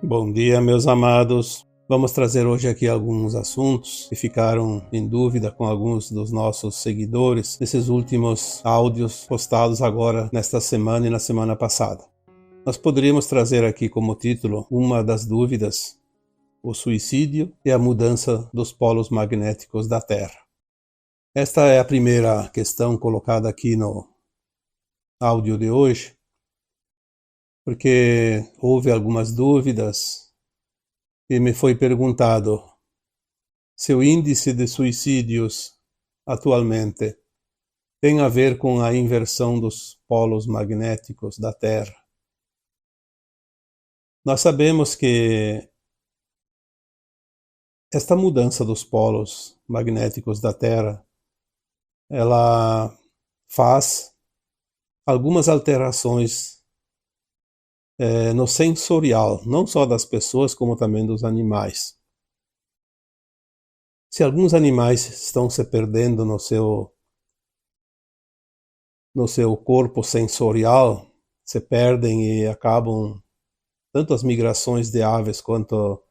Bom dia, meus amados. Vamos trazer hoje aqui alguns assuntos que ficaram em dúvida com alguns dos nossos seguidores nesses últimos áudios postados agora nesta semana e na semana passada. Nós poderíamos trazer aqui como título uma das dúvidas: o suicídio e a mudança dos polos magnéticos da Terra. Esta é a primeira questão colocada aqui no áudio de hoje, porque houve algumas dúvidas e me foi perguntado se o índice de suicídios atualmente tem a ver com a inversão dos polos magnéticos da Terra. Nós sabemos que esta mudança dos polos magnéticos da Terra, ela faz algumas alterações no sensorial, não só das pessoas, como também dos animais. Se alguns animais estão se perdendo no seu corpo sensorial, se perdem e acabam, tanto as migrações de aves quanto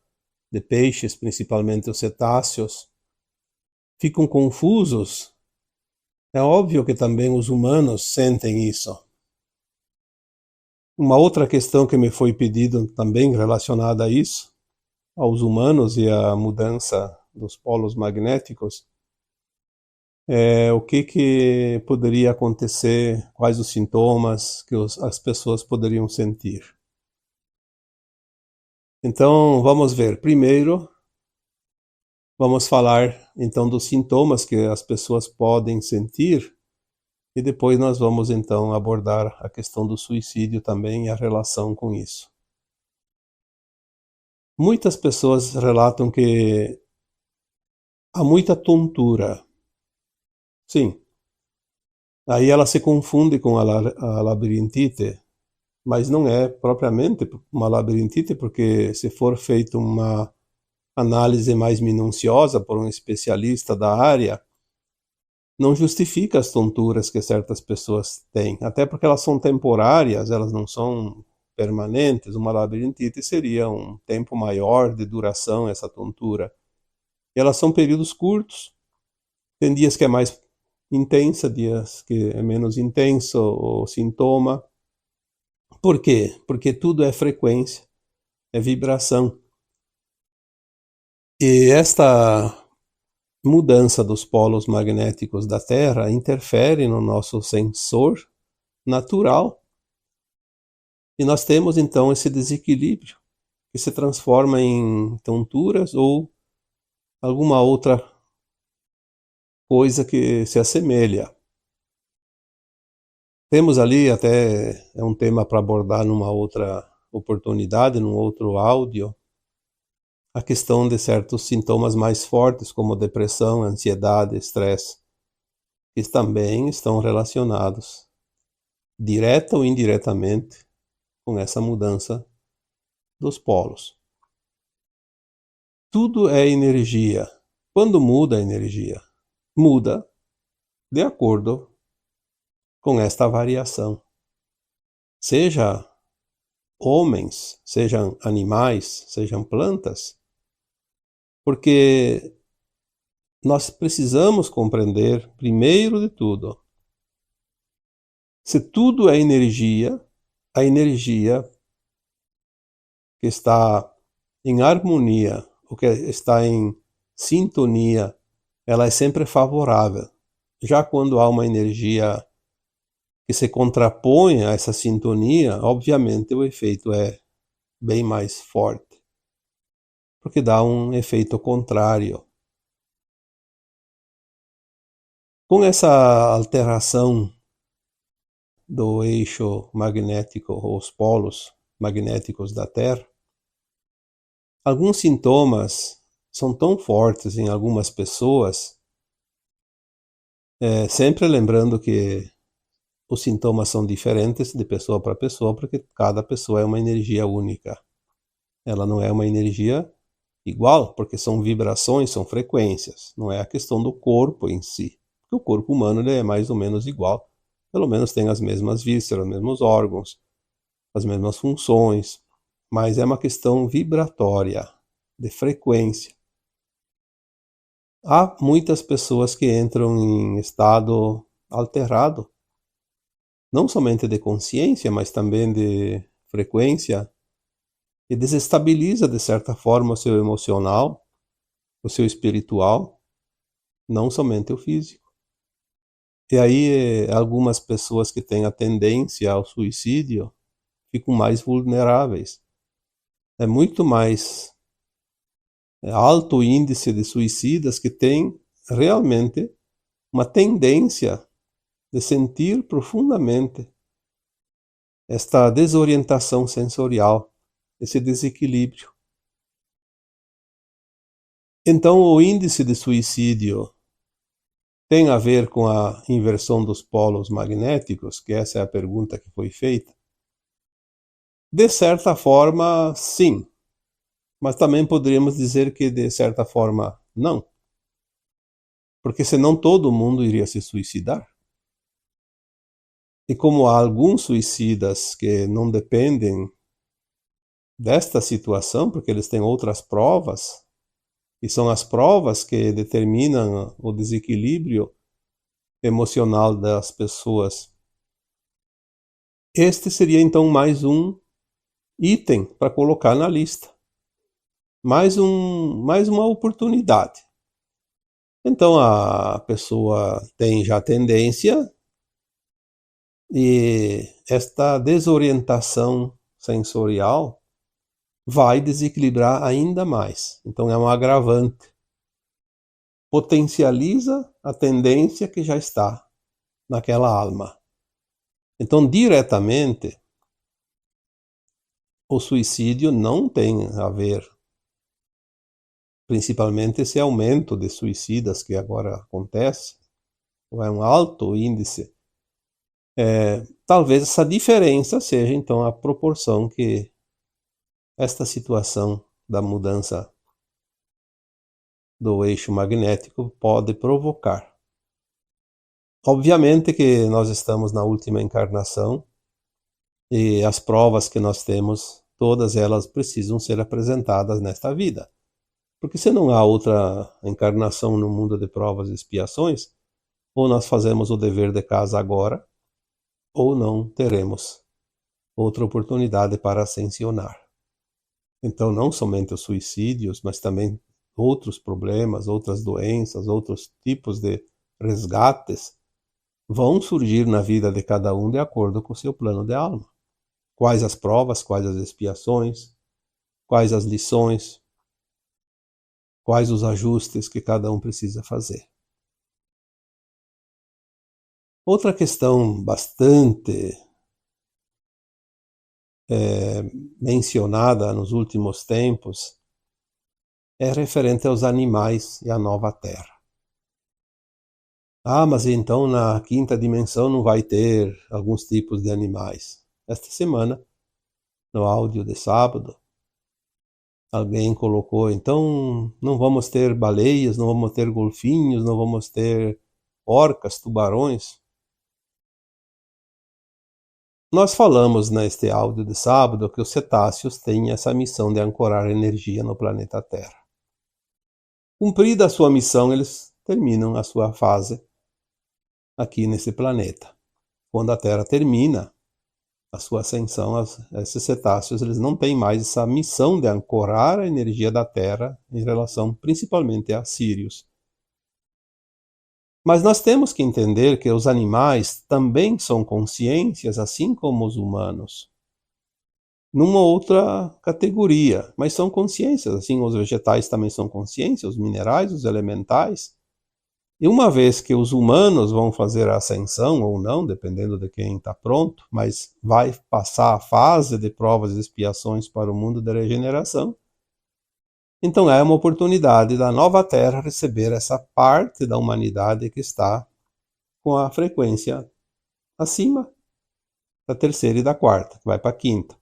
de peixes, principalmente os cetáceos, ficam confusos. É óbvio que também os humanos sentem isso. Uma outra questão que me foi pedido também relacionada a isso, aos humanos e à mudança dos polos magnéticos, é o que poderia acontecer, quais os sintomas que as pessoas poderiam sentir. Então, vamos ver. Primeiro, vamos falar então dos sintomas que as pessoas podem sentir e depois nós vamos então abordar a questão do suicídio também e a relação com isso. Muitas pessoas relatam que há muita tontura. Sim. Aí ela se confunde com a labirintite, mas não é propriamente uma labirintite, porque se for feita uma análise mais minuciosa por um especialista da área, não justifica as tonturas que certas pessoas têm, até porque elas são temporárias, elas não são permanentes. Uma labirintite seria um tempo maior de duração, essa tontura. E elas são períodos curtos, tem dias que é mais intensa, dias que é menos intenso o sintoma. Por quê? Porque tudo é frequência, é vibração. E esta mudança dos polos magnéticos da Terra interfere no nosso sensor natural. E nós temos então esse desequilíbrio que se transforma em tonturas ou alguma outra coisa que se assemelha. Temos ali até, é um tema para abordar numa outra oportunidade, num outro áudio, a questão de certos sintomas mais fortes, como depressão, ansiedade, estresse, que também estão relacionados, direta ou indiretamente, com essa mudança dos polos. Tudo é energia. Quando muda a energia, muda de acordo com esta variação. Seja homens, sejam animais, sejam plantas, porque nós precisamos compreender, primeiro de tudo, se tudo é energia, a energia que está em harmonia, o que está em sintonia, ela é sempre favorável. Já quando há uma energia que se contrapõe a essa sintonia, obviamente o efeito é bem mais forte, porque dá um efeito contrário. Com essa alteração do eixo magnético, ou os polos magnéticos da Terra, alguns sintomas são tão fortes em algumas pessoas, sempre lembrando que os sintomas são diferentes de pessoa para pessoa, porque cada pessoa é uma energia única. Ela não é uma energia igual, porque são vibrações, são frequências. Não é a questão do corpo em si. Porque o corpo humano ele é mais ou menos igual. Pelo menos tem as mesmas vísceras, os mesmos órgãos, as mesmas funções. mas é uma questão vibratória, de frequência. Há muitas pessoas que entram em estado alterado, não somente de consciência, mas também de frequência, e desestabiliza, de certa forma, o seu emocional, o seu espiritual, não somente o físico. E aí, algumas pessoas que têm a tendência ao suicídio ficam mais vulneráveis. É muito mais alto o índice de suicidas que têm realmente uma tendência de sentir profundamente esta desorientação sensorial, esse desequilíbrio. Então, o índice de suicídio tem a ver com a inversão dos polos magnéticos, que essa é a pergunta que foi feita? De certa forma, sim, mas também poderíamos dizer que de certa forma, não. Porque senão todo mundo iria se suicidar. E como há alguns suicidas que não dependem desta situação, porque eles têm outras provas, e são as provas que determinam o desequilíbrio emocional das pessoas. Este seria então mais um item para colocar na lista. Mais uma oportunidade. Então a pessoa tem já tendência e esta desorientação sensorial vai desequilibrar ainda mais. Então é um agravante. Potencializa a tendência que já está naquela alma. Então, diretamente, o suicídio não tem a ver, principalmente esse aumento de suicidas que agora acontece, ou é um alto índice. Talvez essa diferença seja, então, a proporção que esta situação da mudança do eixo magnético pode provocar. Obviamente que nós estamos na última encarnação e as provas que nós temos, todas elas precisam ser apresentadas nesta vida. Porque se não há outra encarnação no mundo de provas e expiações, ou nós fazemos o dever de casa agora, ou não teremos outra oportunidade para ascensionar. Então, não somente os suicídios, mas também outros problemas, outras doenças, outros tipos de resgates vão surgir na vida de cada um de acordo com o seu plano de alma. Quais as provas, quais as expiações, quais as lições, quais os ajustes que cada um precisa fazer. Outra questão bastante mencionada nos últimos tempos é referente aos animais e à nova Terra. Ah, mas então na quinta dimensão não vai ter alguns tipos de animais. Esta semana, no áudio de sábado, alguém colocou, então não vamos ter baleias, não vamos ter golfinhos, não vamos ter orcas, tubarões. Nós falamos neste áudio de sábado que os cetáceos têm essa missão de ancorar energia no planeta Terra. Cumprida a sua missão, eles terminam a sua fase aqui nesse planeta. Quando a Terra termina a sua ascensão, esses cetáceos eles não têm mais essa missão de ancorar a energia da Terra em relação principalmente a Sírios. Mas nós temos que entender que os animais também são consciências, assim como os humanos. Numa outra categoria, mas são consciências, assim os vegetais também são consciências, os minerais, os elementais. E uma vez que os humanos vão fazer a ascensão ou não, dependendo de quem está pronto, mas vai passar a fase de provas e expiações para o mundo da regeneração, então é uma oportunidade da nova Terra receber essa parte da humanidade que está com a frequência acima da terceira e da quarta, que vai para a quinta.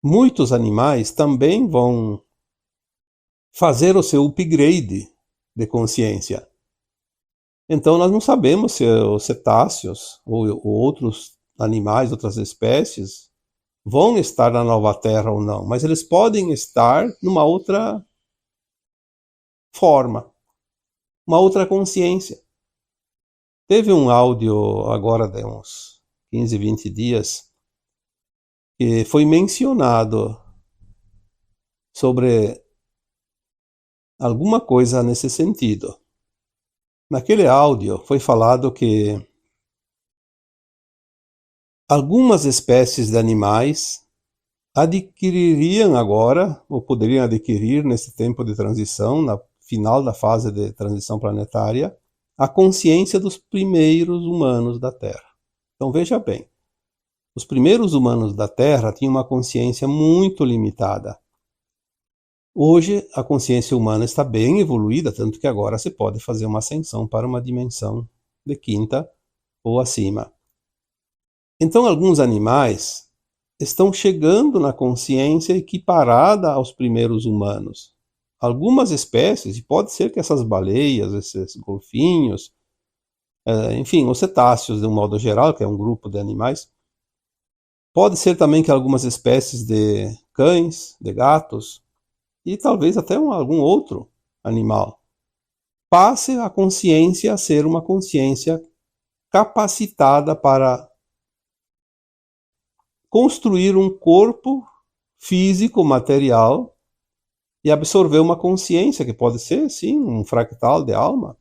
Muitos animais também vão fazer o seu upgrade de consciência. Então nós não sabemos se os cetáceos ou outros animais, outras espécies, vão estar na nova Terra ou não, mas eles podem estar numa outra forma, uma outra consciência. Teve um áudio agora de uns 15, 20 dias que foi mencionado sobre alguma coisa nesse sentido. Naquele áudio foi falado que algumas espécies de animais adquiririam agora, ou poderiam adquirir nesse tempo de transição, na final da fase de transição planetária, a consciência dos primeiros humanos da Terra. Então veja bem, os primeiros humanos da Terra tinham uma consciência muito limitada. Hoje a consciência humana está bem evoluída, tanto que agora se pode fazer uma ascensão para uma dimensão de quinta ou acima. Então alguns animais estão chegando na consciência equiparada aos primeiros humanos. Algumas espécies, e pode ser que essas baleias, esses golfinhos, enfim, os cetáceos de um modo geral, que é um grupo de animais, pode ser também que algumas espécies de cães, de gatos, e talvez até algum outro animal, passe a consciência a ser uma consciência capacitada para construir um corpo físico, material, e absorver uma consciência, que pode ser, sim, um fractal de alma,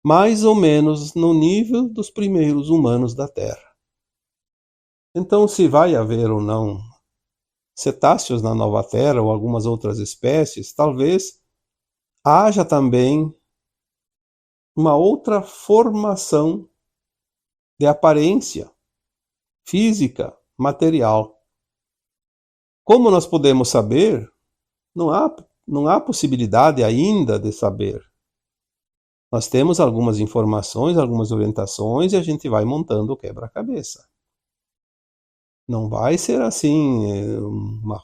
mais ou menos no nível dos primeiros humanos da Terra. Então, se vai haver ou não cetáceos na nova Terra ou algumas outras espécies, talvez haja também uma outra formação de aparência física, material. Como nós podemos saber? Não há possibilidade ainda de saber. Nós temos algumas informações, algumas orientações e a gente vai montando o quebra-cabeça. Não vai ser assim uma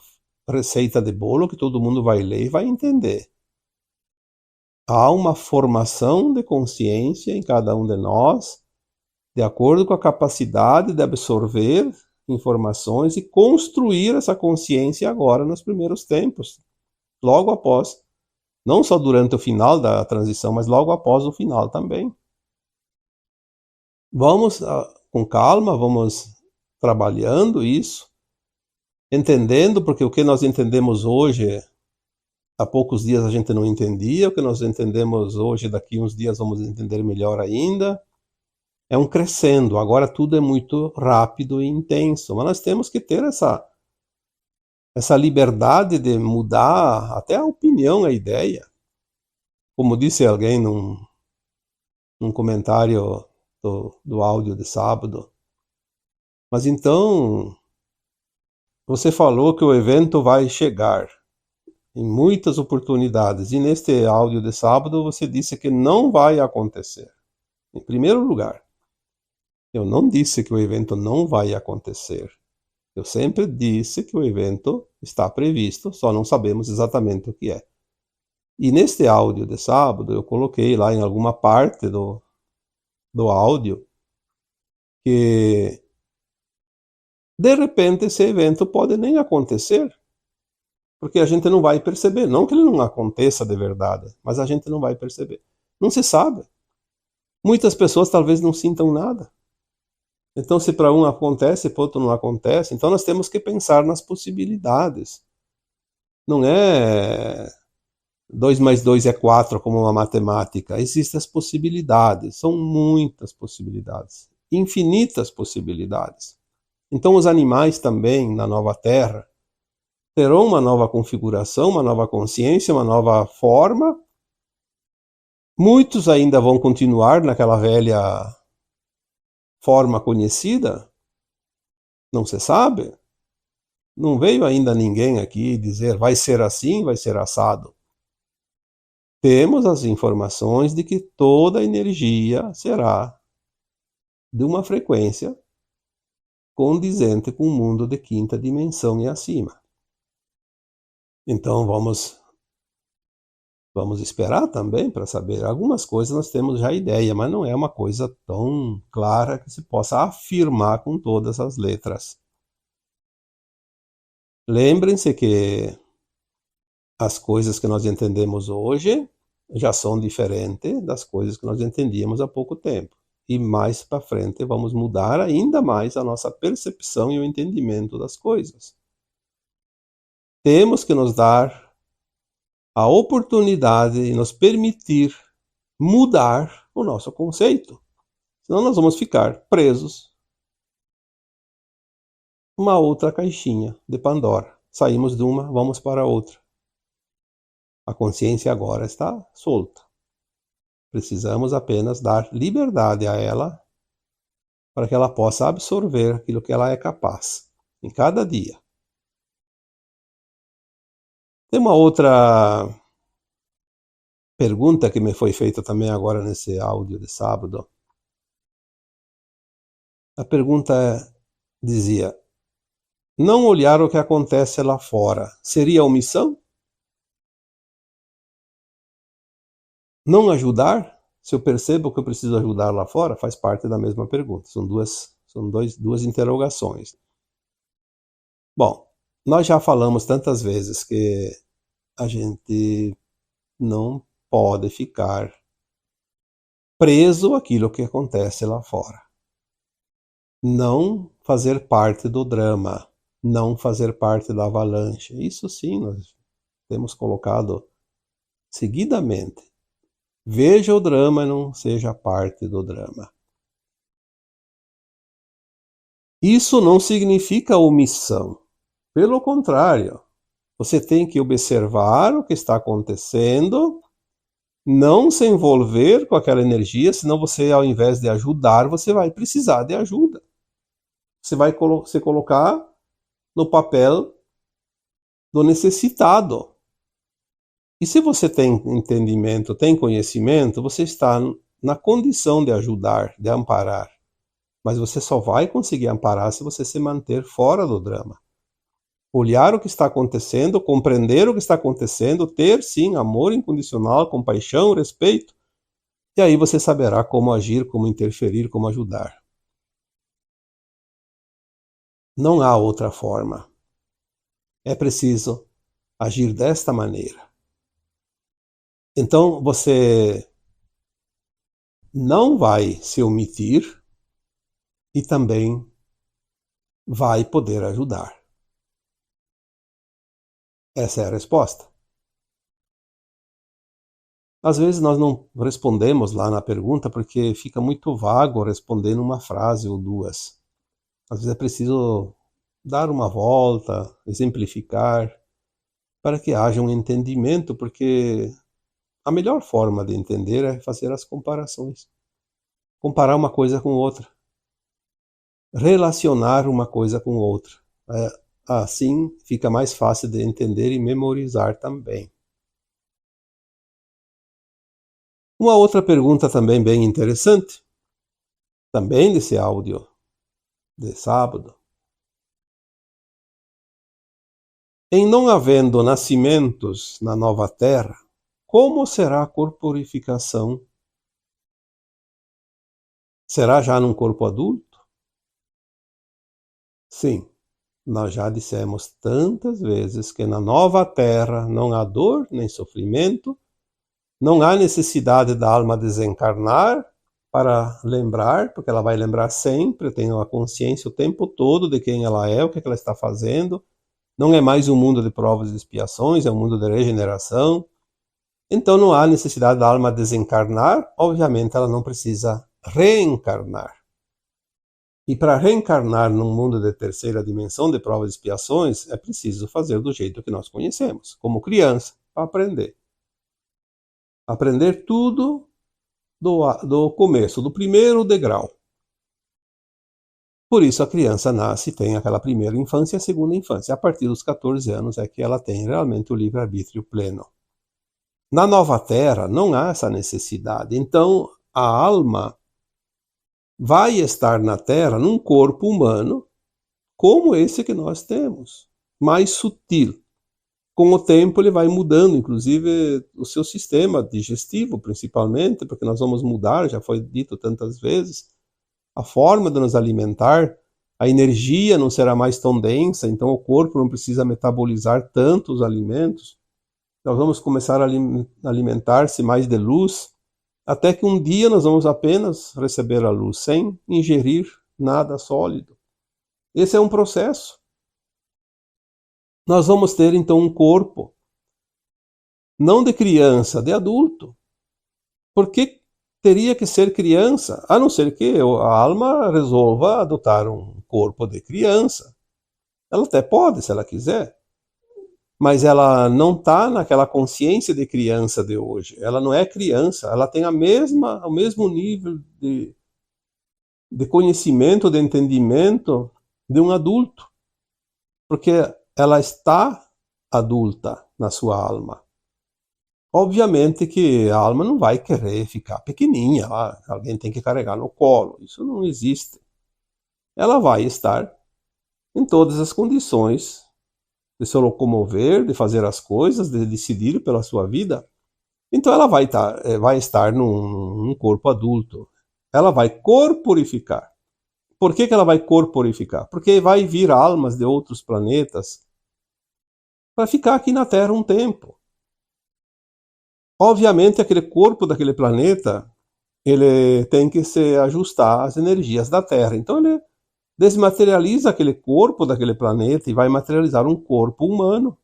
receita de bolo que todo mundo vai ler e vai entender. Há uma formação de consciência em cada um de nós, de acordo com a capacidade de absorver informações e construir essa consciência agora nos primeiros tempos, logo após, não só durante o final da transição, mas logo após o final também. Vamos com calma, vamos trabalhando isso, entendendo, porque o que nós entendemos hoje, há poucos dias a gente não entendia, o que nós entendemos hoje, daqui uns dias vamos entender melhor ainda. É um crescendo, agora tudo é muito rápido e intenso, mas nós temos que ter essa liberdade de mudar até a opinião, a ideia. Como disse alguém num comentário do áudio de sábado, mas então você falou que o evento vai chegar em muitas oportunidades, e neste áudio de sábado você disse que não vai acontecer. Em primeiro lugar, eu não disse que o evento não vai acontecer. Eu sempre disse que o evento está previsto, só não sabemos exatamente o que é. E neste áudio de sábado, eu coloquei lá em alguma parte do áudio que, de repente, esse evento pode nem acontecer, porque a gente não vai perceber. Não que ele não aconteça de verdade, mas a gente não vai perceber. Não se sabe. Muitas pessoas talvez não sintam nada. Então, se para um acontece, para outro não acontece, então nós temos que pensar nas possibilidades. Não é 2 mais 2 é 4 como uma matemática. Existem as possibilidades, são muitas possibilidades, infinitas possibilidades. Então os animais também, na nova Terra, terão uma nova configuração, uma nova consciência, uma nova forma. Muitos ainda vão continuar naquela velha forma conhecida, não se sabe. Não veio ainda ninguém aqui dizer vai ser assim, vai ser assado. Temos as informações de que toda energia será de uma frequência condizente com o mundo de quinta dimensão e acima. Então vamos esperar também para saber. Algumas coisas nós temos já ideia, mas não é uma coisa tão clara que se possa afirmar com todas as letras. Lembrem-se que as coisas que nós entendemos hoje já são diferentes das coisas que nós entendíamos há pouco tempo. E mais para frente vamos mudar ainda mais a nossa percepção e o entendimento das coisas. Temos que nos dar a oportunidade e nos permitir mudar o nosso conceito. Senão nós vamos ficar presos numa outra caixinha de Pandora. Saímos de uma, vamos para outra. A consciência agora está solta. Precisamos apenas dar liberdade a ela para que ela possa absorver aquilo que ela é capaz em cada dia. Tem uma outra pergunta que me foi feita também agora nesse áudio de sábado. A pergunta dizia: não olhar o que acontece lá fora seria omissão? Não ajudar? Se eu percebo que eu preciso ajudar lá fora, faz parte da mesma pergunta. São duas interrogações. Bom, nós já falamos tantas vezes que a gente não pode ficar preso àquilo que acontece lá fora. Não fazer parte do drama, não fazer parte da avalanche. Isso sim, nós temos colocado seguidamente. Veja o drama e não seja parte do drama. Isso não significa omissão. Pelo contrário, você tem que observar o que está acontecendo, não se envolver com aquela energia, senão você, ao invés de ajudar, você vai precisar de ajuda. Você vai se colocar no papel do necessitado. E se você tem entendimento, tem conhecimento, você está na condição de ajudar, de amparar. Mas você só vai conseguir amparar se você se manter fora do drama. Olhar o que está acontecendo, compreender o que está acontecendo, ter sim amor incondicional, compaixão, respeito. E aí você saberá como agir, como interferir, como ajudar. Não há outra forma. É preciso agir desta maneira. Então você não vai se omitir e também vai poder ajudar. Essa é a resposta. Às vezes nós não respondemos lá na pergunta porque fica muito vago responder numa frase ou duas. Às vezes é preciso dar uma volta, exemplificar, para que haja um entendimento, porque a melhor forma de entender é fazer as comparações. Comparar uma coisa com outra. Relacionar uma coisa com outra. Assim fica mais fácil de entender e memorizar também. Uma outra pergunta também bem interessante, também desse áudio de sábado. Em não havendo nascimentos na nova terra, como será a corporificação? Será já num corpo adulto? Sim, nós já dissemos tantas vezes que na nova terra não há dor nem sofrimento, não há necessidade da alma desencarnar para lembrar, porque ela vai lembrar sempre, tem a consciência o tempo todo de quem ela é, o que ela está fazendo. Não é mais um mundo de provas e expiações, é um mundo de regeneração. Então não há necessidade da alma desencarnar, obviamente ela não precisa reencarnar. E para reencarnar num mundo de terceira dimensão de provas e expiações, é preciso fazer do jeito que nós conhecemos, como criança, para aprender. Aprender tudo do começo, do primeiro degrau. Por isso a criança nasce e tem aquela primeira infância e a segunda infância. A partir dos 14 anos é que ela tem realmente o livre-arbítrio pleno. Na nova terra não há essa necessidade. Então a alma vai estar na terra num corpo humano como esse que nós temos, mais sutil. Com o tempo ele vai mudando, inclusive o seu sistema digestivo, principalmente, porque nós vamos mudar, já foi dito tantas vezes, a forma de nos alimentar, a energia não será mais tão densa, então o corpo não precisa metabolizar tantos alimentos. Nós vamos começar a alimentar-se mais de luz, até que um dia nós vamos apenas receber a luz, sem ingerir nada sólido. Esse é um processo. Nós vamos ter então um corpo, não de criança, de adulto. Por que teria que ser criança? A não ser que a alma resolva adotar um corpo de criança. Ela até pode, se ela quiser. Mas ela não está naquela consciência de criança de hoje. Ela não é criança, ela tem o mesmo nível de conhecimento, de entendimento de um adulto. Porque ela está adulta na sua alma. Obviamente que a alma não vai querer ficar pequenininha, alguém tem que carregar no colo, isso não existe. Ela vai estar em todas as condições de se locomover, de fazer as coisas, de decidir pela sua vida. Então ela vai estar num corpo adulto. Ela vai corporificar. Por que ela vai corporificar? Porque vai vir almas de outros planetas para ficar aqui na Terra um tempo. Obviamente, aquele corpo daquele planeta, ele tem que se ajustar às energias da Terra. Então, ele desmaterializa aquele corpo daquele planeta e vai materializar um corpo humano.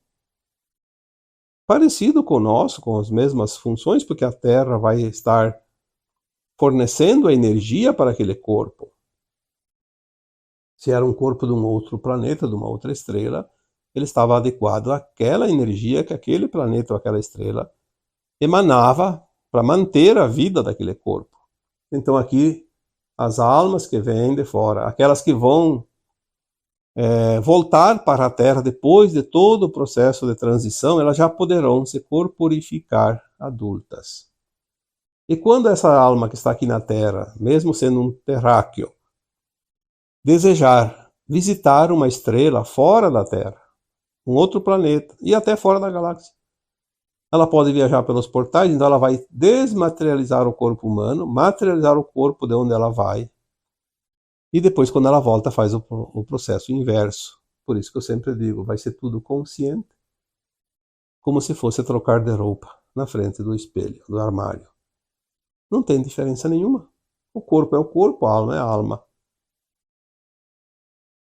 Parecido com o nosso, com as mesmas funções, porque a Terra vai estar fornecendo a energia para aquele corpo. Se era um corpo de um outro planeta, de uma outra estrela, ele estava adequado àquela energia que aquele planeta ou aquela estrela emanava para manter a vida daquele corpo. Então aqui, as almas que vêm de fora, aquelas que vão voltar para a Terra depois de todo o processo de transição, elas já poderão se corporificar adultas. E quando essa alma que está aqui na Terra, mesmo sendo um terráqueo, desejar visitar uma estrela fora da Terra, um outro planeta e até fora da galáxia, ela pode viajar pelos portais, então ela vai desmaterializar o corpo humano, materializar o corpo de onde ela vai, e depois, quando ela volta, faz o processo inverso. Por isso que eu sempre digo, vai ser tudo consciente, como se fosse trocar de roupa na frente do espelho, do armário. Não tem diferença nenhuma. O corpo é o corpo, a alma é a alma.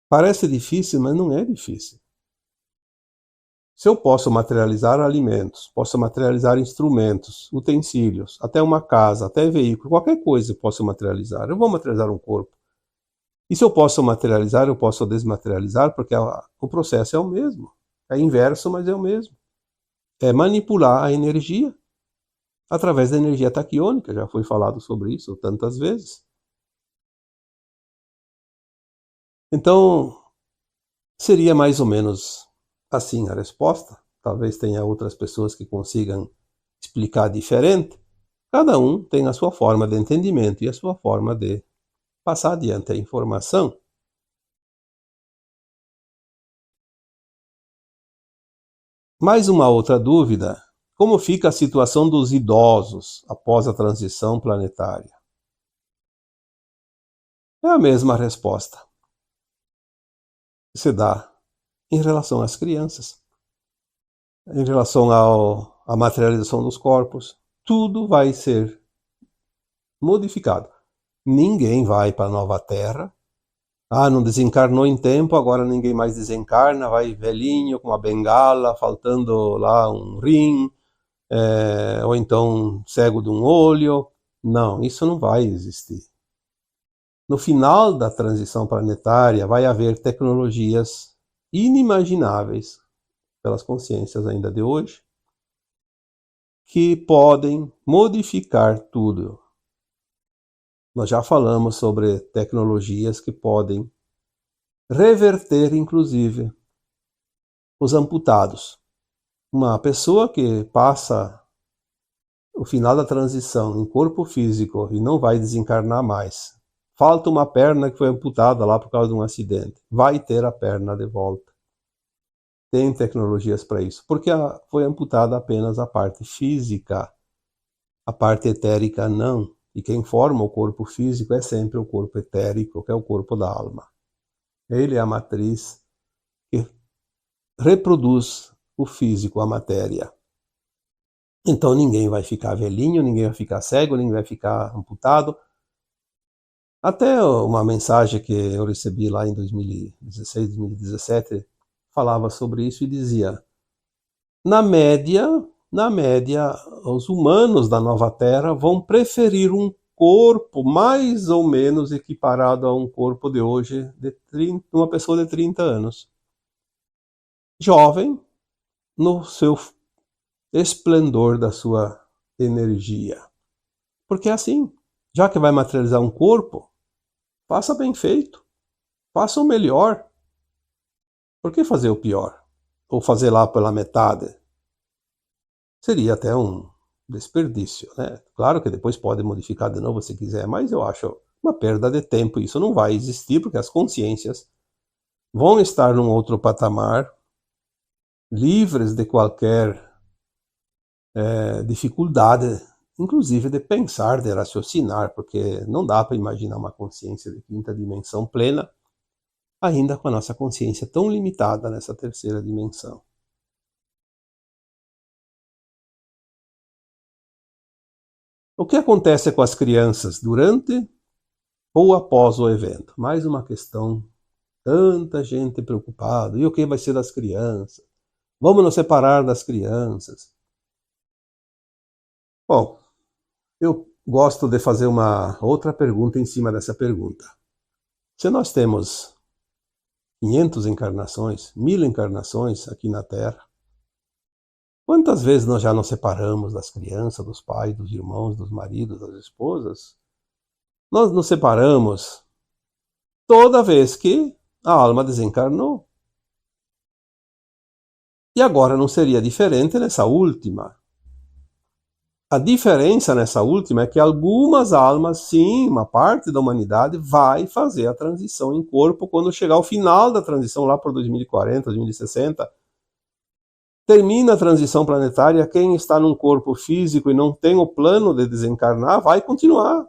Parece difícil, mas não é difícil. Se eu posso materializar alimentos, posso materializar instrumentos, utensílios, até uma casa, até veículo, qualquer coisa eu posso materializar. Eu vou materializar um corpo. E se eu posso materializar, eu posso desmaterializar, porque o processo é o mesmo. É inverso, mas é o mesmo. É manipular a energia através da energia taquiônica. Já foi falado sobre isso tantas vezes. Então, seria mais ou menos assim a resposta. Talvez tenha outras pessoas que consigam explicar diferente. Cada um tem a sua forma de entendimento e a sua forma de passar adiante a informação. Mais uma outra dúvida: como fica a situação dos idosos após a transição planetária? É a mesma resposta que se dá em relação às crianças, em relação à materialização dos corpos. Tudo vai ser modificado. Ninguém vai para a nova Terra. Não desencarnou em tempo, agora ninguém mais desencarna, vai velhinho com uma bengala, faltando lá um rim, ou então cego de um olho. Não, isso não vai existir. No final da transição planetária vai haver tecnologias inimagináveis pelas consciências ainda de hoje, que podem modificar tudo. Nós já falamos sobre tecnologias que podem reverter, inclusive, os amputados. Uma pessoa que passa o final da transição em corpo físico e não vai desencarnar mais. Falta uma perna que foi amputada lá por causa de um acidente. Vai ter a perna de volta. Tem tecnologias para isso. Porque foi amputada apenas a parte física. A parte etérica não. E quem forma o corpo físico é sempre o corpo etérico, que é o corpo da alma. Ele é a matriz que reproduz o físico, a matéria. Então ninguém vai ficar velhinho, ninguém vai ficar cego, ninguém vai ficar amputado. Até uma mensagem que eu recebi lá em 2016, 2017, falava sobre isso e dizia: na média, os humanos da nova Terra vão preferir um corpo mais ou menos equiparado a um corpo de hoje, de uma pessoa de 30 anos. Jovem, no seu esplendor da sua energia. Porque é assim, já que vai materializar um corpo, faça bem feito, faça o melhor. Por que fazer o pior? Ou fazer lá pela metade? Seria até um desperdício, né? Claro que depois pode modificar de novo se quiser, mas eu acho uma perda de tempo. Isso não vai existir porque as consciências vão estar num outro patamar, livres de qualquer dificuldade, inclusive de pensar, de raciocinar, porque não dá para imaginar uma consciência de quinta dimensão plena, ainda com a nossa consciência tão limitada nessa terceira dimensão. O que acontece com as crianças durante ou após o evento? Mais uma questão, tanta gente preocupada. E o que vai ser das crianças? Vamos nos separar das crianças? Bom, eu gosto de fazer uma outra pergunta em cima dessa pergunta. Se nós temos 500 encarnações, 1000 encarnações aqui na Terra, quantas vezes nós já nos separamos das crianças, dos pais, dos irmãos, dos maridos, das esposas? Nós nos separamos toda vez que a alma desencarnou. E agora não seria diferente nessa última. A diferença nessa última é que algumas almas, sim, uma parte da humanidade, vai fazer a transição em corpo quando chegar ao final da transição, lá por 2040, 2060. Termina a transição planetária, quem está num corpo físico e não tem o plano de desencarnar, vai continuar.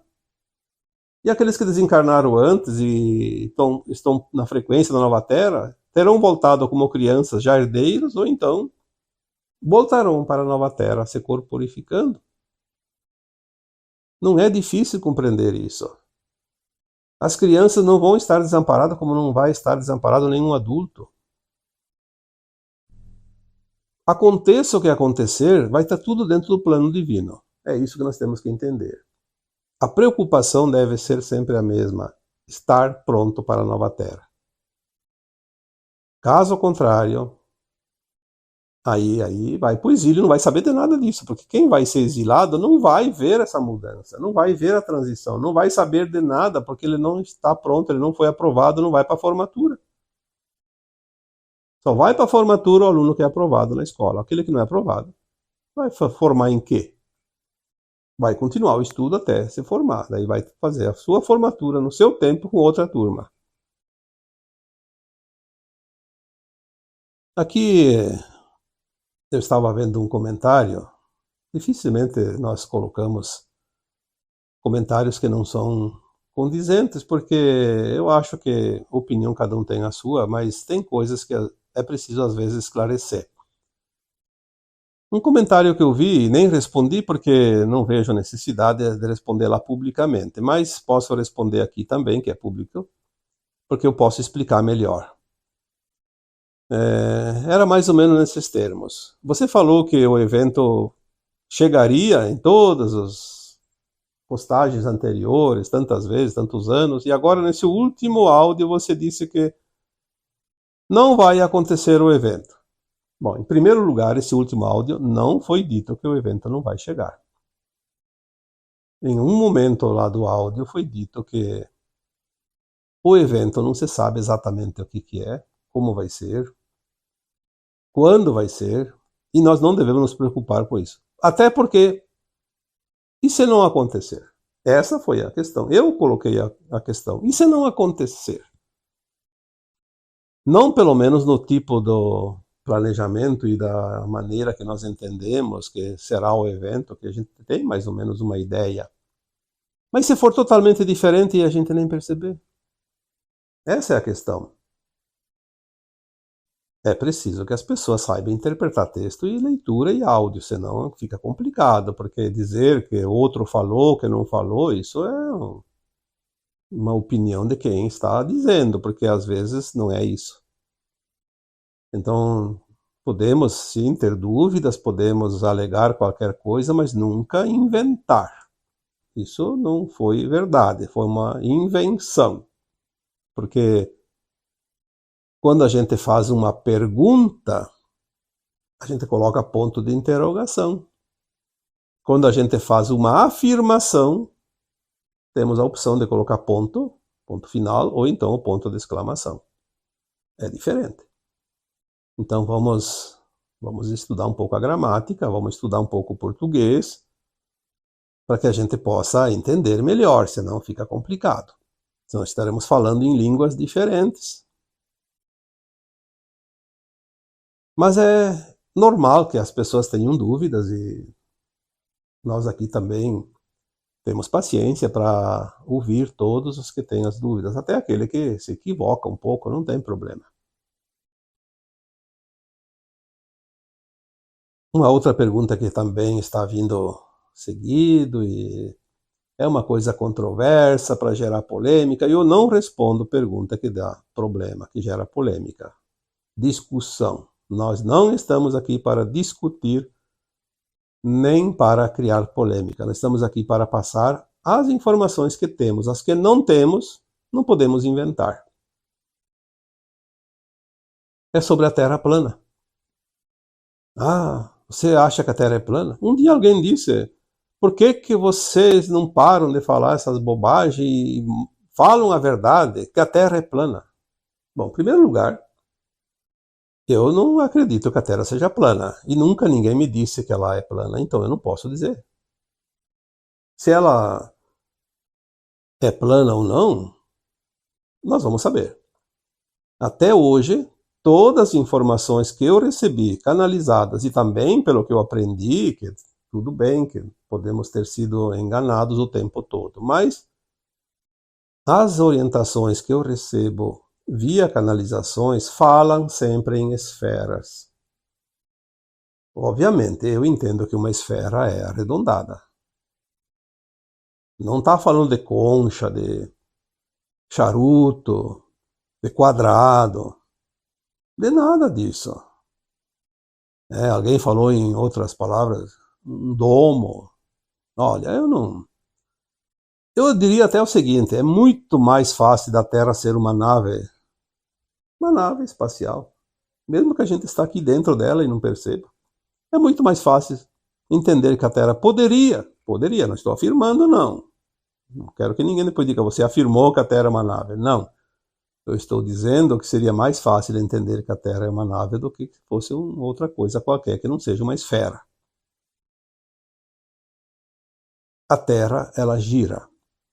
E aqueles que desencarnaram antes e estão na frequência da nova Terra, terão voltado como crianças já herdeiros, ou então voltarão para a nova Terra se corporificando. Não é difícil compreender isso. As crianças não vão estar desamparadas como não vai estar desamparado nenhum adulto. Aconteça o que acontecer, vai estar tudo dentro do plano divino. É isso que nós temos que entender. A preocupação deve ser sempre a mesma: estar pronto para a nova Terra. Caso contrário, aí vai para o exílio, não vai saber de nada disso, porque quem vai ser exilado não vai ver essa mudança, não vai ver a transição, não vai saber de nada, porque ele não está pronto, ele não foi aprovado, não vai para a formatura. Só vai para a formatura o aluno que é aprovado na escola. Aquele que não é aprovado vai formar em quê? Vai continuar o estudo até se formar, daí vai fazer a sua formatura no seu tempo com outra turma. Aqui eu estava vendo um comentário. Dificilmente nós colocamos comentários que não são condizentes, porque eu acho que opinião cada um tem a sua, mas tem coisas que é preciso às vezes esclarecer. Um comentário que eu vi, e nem respondi porque não vejo necessidade de responder lá publicamente, mas posso responder aqui também, que é público, porque eu posso explicar melhor. Era mais ou menos nesses termos. Você falou que o evento chegaria em todas as postagens anteriores, tantas vezes, tantos anos, e agora nesse último áudio você disse que não vai acontecer o evento. Bom, em primeiro lugar, esse último áudio não foi dito que o evento não vai chegar. Em um momento lá do áudio foi dito que o evento não se sabe exatamente o que é, como vai ser, quando vai ser, e nós não devemos nos preocupar com isso. Até porque, e se não acontecer? Essa foi a questão. Eu coloquei a questão. E se não acontecer? Não pelo menos no tipo do planejamento e da maneira que nós entendemos que será o evento, que a gente tem mais ou menos uma ideia. Mas se for totalmente diferente e a gente nem perceber? Essa é a questão. É preciso que as pessoas saibam interpretar texto e leitura e áudio, senão fica complicado, porque dizer que outro falou, que não falou, isso é uma opinião de quem está dizendo, porque às vezes não é isso. Então, podemos sim ter dúvidas, podemos alegar qualquer coisa, mas nunca inventar. Isso não foi verdade, foi uma invenção. Porque quando a gente faz uma pergunta, a gente coloca ponto de interrogação. Quando a gente faz uma afirmação, temos a opção de colocar ponto, ponto final, ou então o ponto de exclamação. É diferente. Então vamos estudar um pouco a gramática, vamos estudar um pouco o português, para que a gente possa entender melhor, senão fica complicado. Senão estaremos falando em línguas diferentes. Mas é normal que as pessoas tenham dúvidas e nós aqui também temos paciência para ouvir todos os que têm as dúvidas, até aquele que se equivoca um pouco, não tem problema. Uma outra pergunta que também está vindo seguido e é uma coisa controversa para gerar polêmica, e eu não respondo pergunta que dá problema, que gera polêmica. Discussão. Nós não estamos aqui para discutir nem para criar polêmica. Nós estamos aqui para passar as informações que temos. As que não temos, não podemos inventar. É sobre a Terra plana. Ah, você acha que a Terra é plana? Um dia alguém disse, por que vocês não param de falar essas bobagens e falam a verdade, que a Terra é plana? Bom, em primeiro lugar, eu não acredito que a Terra seja plana. E nunca ninguém me disse que ela é plana, então eu não posso dizer. Se ela é plana ou não, nós vamos saber. Até hoje, todas as informações que eu recebi, canalizadas, e também pelo que eu aprendi, que tudo bem, que podemos ter sido enganados o tempo todo, mas as orientações que eu recebo via canalizações falam sempre em esferas. Obviamente, eu entendo que uma esfera é arredondada. Não está falando de concha, de charuto, de quadrado, de nada disso. Alguém falou em outras palavras, um domo. Olha, eu não. Eu diria até o seguinte: é muito mais fácil da Terra ser uma nave espacial, mesmo que a gente está aqui dentro dela e não perceba. É muito mais fácil entender que a Terra poderia, não estou afirmando, não. Não quero que ninguém depois diga, você afirmou que a Terra é uma nave. Não. Eu estou dizendo que seria mais fácil entender que a Terra é uma nave do que fosse outra coisa qualquer, que não seja uma esfera. A Terra, ela gira.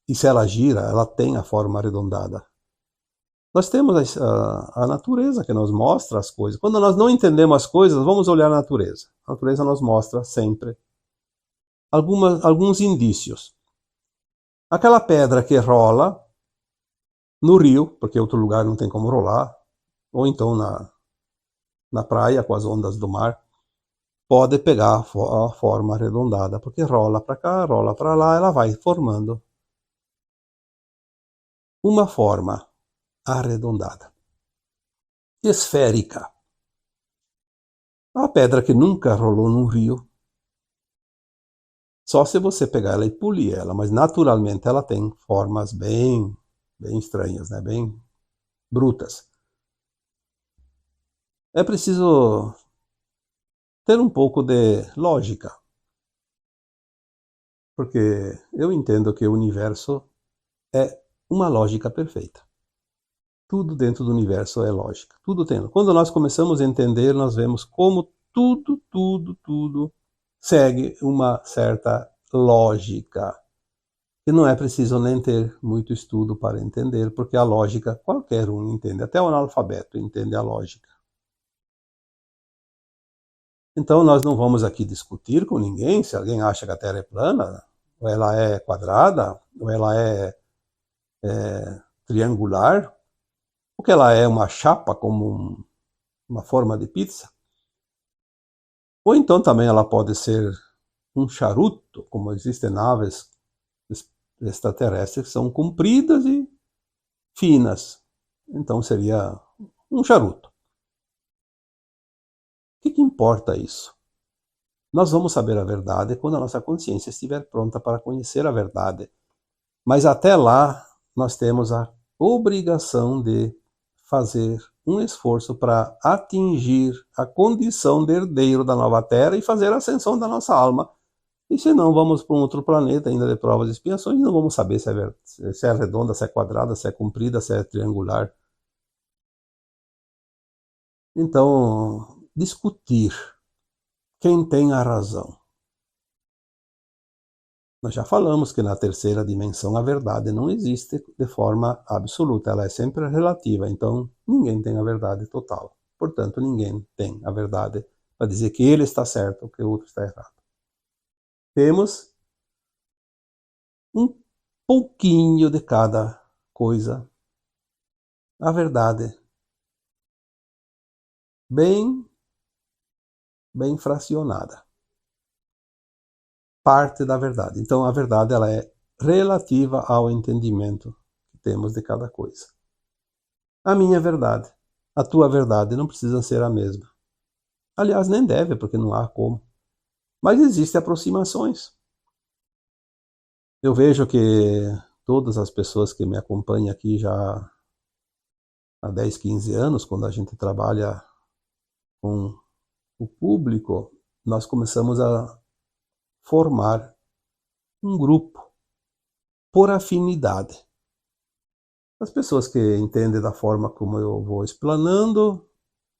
E se ela gira, ela tem a forma arredondada. Nós temos a natureza que nos mostra as coisas. Quando nós não entendemos as coisas, vamos olhar a natureza. A natureza nos mostra sempre alguns indícios. Aquela pedra que rola no rio, porque outro lugar não tem como rolar, ou então na praia com as ondas do mar, pode pegar a forma arredondada, porque rola para cá, rola para lá, ela vai formando uma forma arredondada, esférica. A pedra que nunca rolou num rio, só se você pegar ela e polir ela, mas naturalmente ela tem formas bem estranhas, né? Bem brutas. É preciso ter um pouco de lógica, porque eu entendo que o universo é uma lógica perfeita. Tudo dentro do universo é lógica. Tudo tem. Quando nós começamos a entender, nós vemos como tudo segue uma certa lógica. E não é preciso nem ter muito estudo para entender, porque a lógica qualquer um entende. Até o analfabeto entende a lógica. Então nós não vamos aqui discutir com ninguém se alguém acha que a Terra é plana, ou ela é quadrada, ou ela é triangular, ou que ela é uma chapa como uma forma de pizza. Ou então também ela pode ser um charuto, como existem naves extraterrestres que são compridas e finas. Então seria um charuto. O que importa isso? Nós vamos saber a verdade quando a nossa consciência estiver pronta para conhecer a verdade. Mas até lá, nós temos a obrigação de fazer um esforço para atingir a condição de herdeiro da nova terra e fazer a ascensão da nossa alma. E senão vamos para um outro planeta ainda de provas e expiações e não vamos saber se é redonda, se é quadrada, se é comprida, se é triangular. Então, discutir quem tem a razão. Nós já falamos que na terceira dimensão a verdade não existe de forma absoluta, ela é sempre relativa, então ninguém tem a verdade total. Portanto, ninguém tem a verdade para dizer que ele está certo ou que o outro está errado. Temos um pouquinho de cada coisa. A verdade bem fracionada. Parte da verdade. Então a verdade ela é relativa ao entendimento que temos de cada coisa. A minha verdade, a tua verdade não precisa ser a mesma. Aliás, nem deve, porque não há como. Mas existem aproximações. Eu vejo que todas as pessoas que me acompanham aqui já há 10, 15 anos, quando a gente trabalha com o público, nós começamos a formar um grupo por afinidade. As pessoas que entendem da forma como eu vou explanando,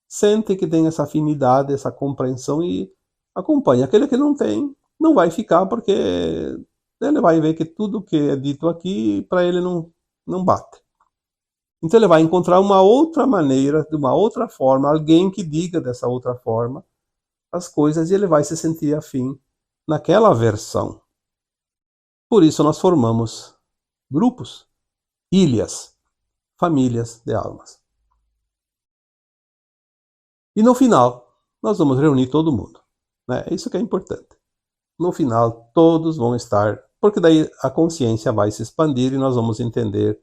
sentem que tem essa afinidade, essa compreensão e acompanha. Aquele que não tem, não vai ficar, porque ele vai ver que tudo que é dito aqui, para ele não bate. Então ele vai encontrar uma outra maneira, de uma outra forma, alguém que diga dessa outra forma as coisas e ele vai se sentir afim naquela versão. Por isso nós formamos grupos, ilhas, famílias de almas. E no final, nós vamos reunir todo mundo. Né? É isso que é importante. No final, todos vão estar, porque daí a consciência vai se expandir e nós vamos entender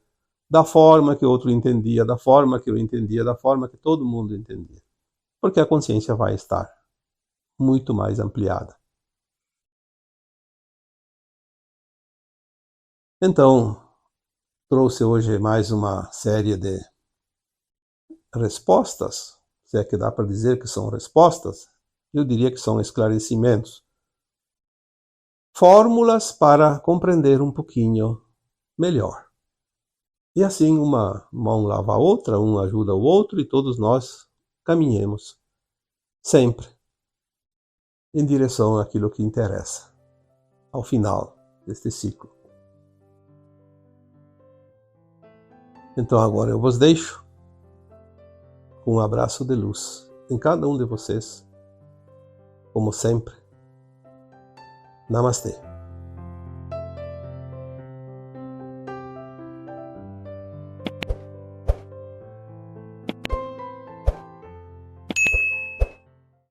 da forma que o outro entendia, da forma que eu entendia, da forma que todo mundo entendia. Porque a consciência vai estar muito mais ampliada. Então, trouxe hoje mais uma série de respostas, se é que dá para dizer que são respostas, eu diria que são esclarecimentos. Fórmulas para compreender um pouquinho melhor. E assim uma mão lava a outra, um ajuda o outro e todos nós caminhemos sempre em direção àquilo que interessa, ao final deste ciclo. Então agora eu vos deixo com um abraço de luz em cada um de vocês, como sempre. Namastê.